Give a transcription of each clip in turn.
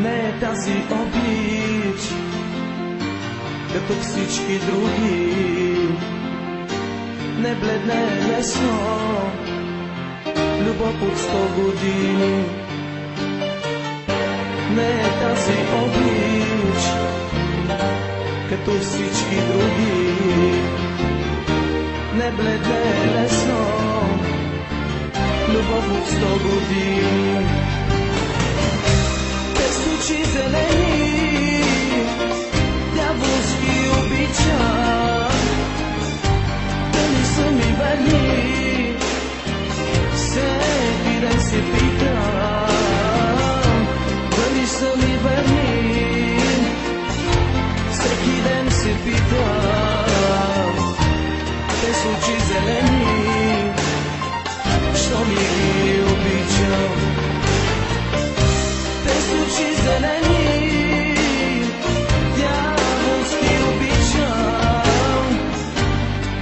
Не е тази обич, като всички други. Не бледне лесно, любов от 100 години. Не е тази обич, като всички други. Не бледне лесно, любов от 100 години. Без очи зелени, дяволски обича, дали са ми верни, всеки ден се питам, дали са ми верни, всеки ден се питам. Без очи зелени, що ми ги обичам. Без очи зелени, дяволски обичам,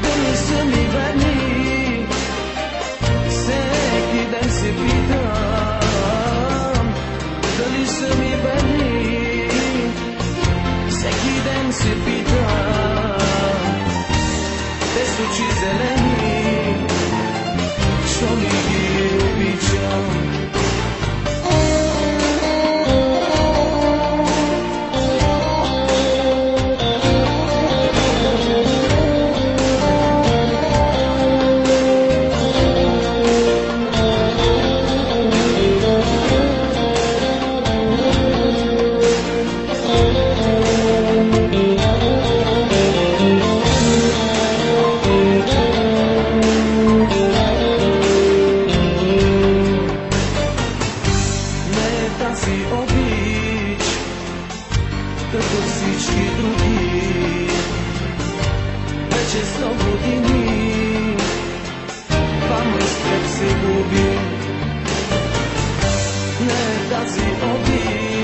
дали са ми верни, всеки ден се питам, дали са ми верни, всеки ден се питам. Без очи зелени, що ми ги обичам. Тази обич, като всички други, вече 100 години, двама с теб се губи. Не тази обич,